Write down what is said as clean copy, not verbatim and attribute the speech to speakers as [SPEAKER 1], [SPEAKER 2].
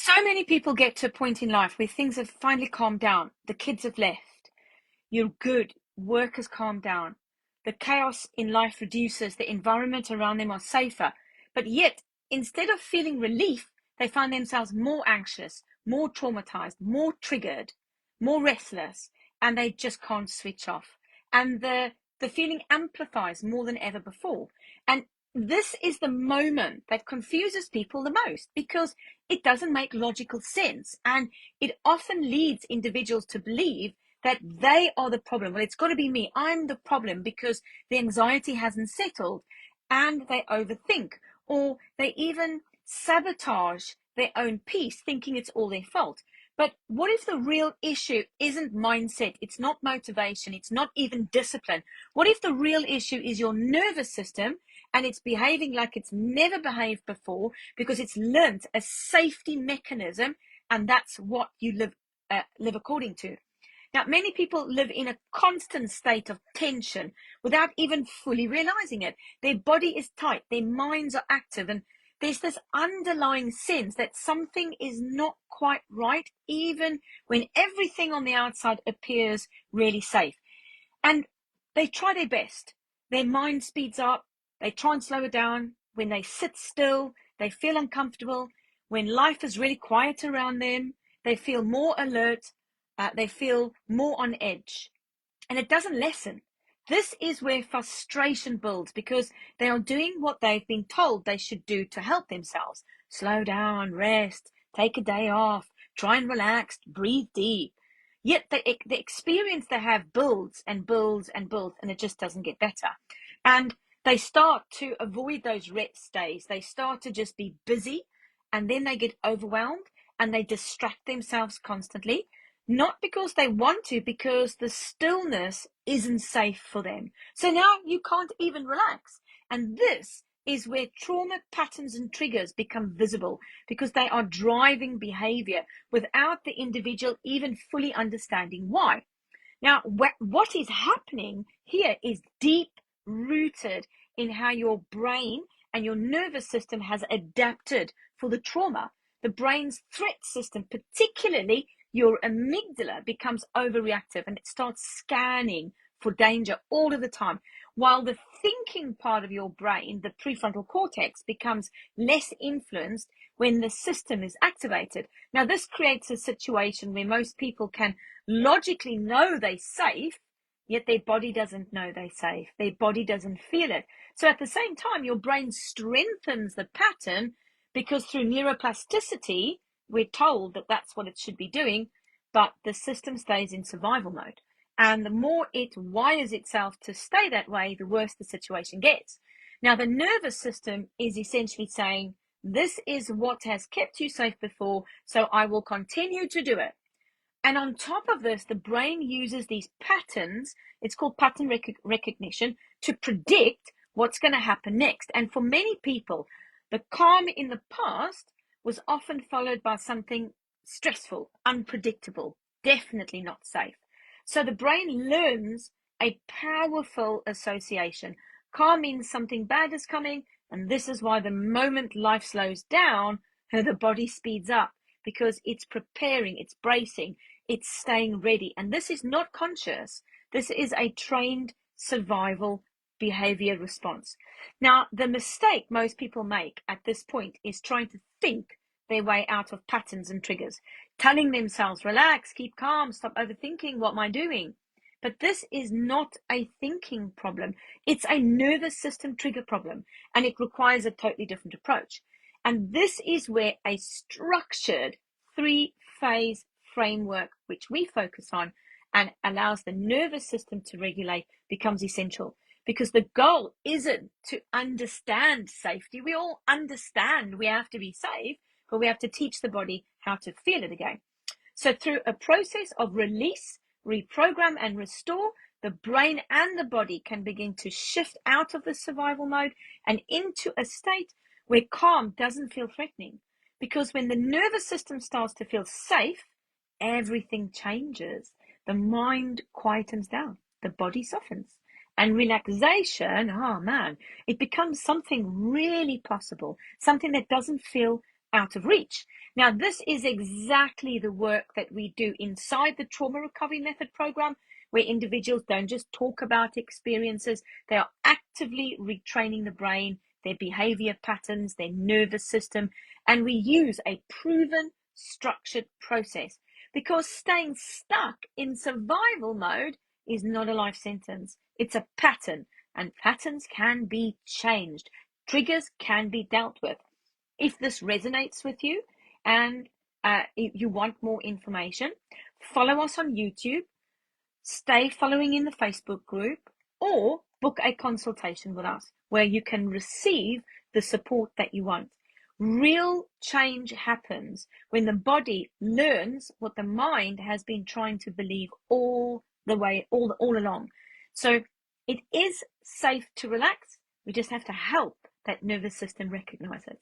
[SPEAKER 1] So many people get to a point in life where things have finally calmed down. The kids have left. You're good. Work has calmed down. The chaos in life reduces. The environment around them are safer. But yet, instead of feeling relief, they find themselves more anxious, more traumatized, more triggered, more restless, and they just can't switch off. And the feeling amplifies more than ever before. And this is the moment that confuses people the most because it doesn't make logical sense. And it often leads individuals to believe that they are the problem. Well, it's got to be me. I'm the problem because the anxiety hasn't settled, and they overthink, or they even sabotage their own peace, thinking it's all their fault. But what if the real issue isn't mindset? It's not motivation. It's not even discipline. What if the real issue is your nervous system and it's behaving like it's never behaved before because it's learnt a safety mechanism, and that's what you live according to? Now, many people live in a constant state of tension without even fully realizing it. Their body is tight, their minds are active, and there's this underlying sense that something is not quite right, even when everything on the outside appears really safe. And they try their best. Their mind speeds up, they try and slow it down. When they sit still, they feel uncomfortable. When life is really quiet around them, they feel more alert, they feel more on edge, and it doesn't lessen. This is where frustration builds because they are doing what they've been told they should do to help themselves. Slow down, rest, take a day off, try and relax, breathe deep. Yet the experience they have builds and builds and builds, and it just doesn't get better. And they start to avoid those rest days. They start to just be busy, and then they get overwhelmed and they distract themselves constantly, not because they want to, because the stillness isn't safe for them. So now you can't even relax. And this is where trauma patterns and triggers become visible because they are driving behavior without the individual even fully understanding why. Now, what is happening here is deep rooted in how your brain and your nervous system has adapted for the trauma. The brain's threat system, particularly your amygdala, becomes overreactive and it starts scanning for danger all of the time, while the thinking part of your brain, the prefrontal cortex, becomes less influenced when the system is activated. Now, this creates a situation where most people can logically know they're safe, yet their body doesn't know they're safe. Their body doesn't feel it. So at the same time, your brain strengthens the pattern because through neuroplasticity, we're told that that's what it should be doing, but the system stays in survival mode. And the more it wires itself to stay that way, the worse the situation gets. Now, the nervous system is essentially saying, this is what has kept you safe before, so I will continue to do it. And on top of this, the brain uses these patterns, it's called pattern recognition, to predict what's going to happen next. And for many people, the calm in the past was often followed by something stressful, unpredictable, definitely not safe. So the brain learns a powerful association. Calm means something bad is coming, and this is why the moment life slows down, the body speeds up because it's preparing, it's bracing, it's staying ready. And this is not conscious. This is a trained survival behavior response. Now, the mistake most people make at this point is trying to think their way out of patterns and triggers, telling themselves, relax, keep calm, stop overthinking, what am I doing? But this is not a thinking problem. It's a nervous system trigger problem, and it requires a totally different approach. And this is where a structured 3-phase framework, which we focus on and allows the nervous system to regulate, becomes essential. Because the goal isn't to understand safety. We all understand we have to be safe, but we have to teach the body how to feel it again. So through a process of release, reprogram, and restore, the brain and the body can begin to shift out of the survival mode and into a state where calm doesn't feel threatening. Because when the nervous system starts to feel safe, everything changes. The mind quietens down, the body softens, and relaxation, oh man, it becomes something really possible, something that doesn't feel out of reach. Now, this is exactly the work that we do inside the Trauma Recovery Method program, where individuals don't just talk about experiences, they are actively retraining the brain, their behavior patterns, their nervous system, and we use a proven, structured process, because staying stuck in survival mode is not a life sentence. It's a pattern, and patterns can be changed. Triggers can be dealt with. If this resonates with you and if you want more information, follow us on YouTube, stay following in the Facebook group, or book a consultation with us where you can receive the support that you want. Real change happens when the body learns what the mind has been trying to believe all the way, all along. So it is safe to relax. We just have to help that nervous system recognize it.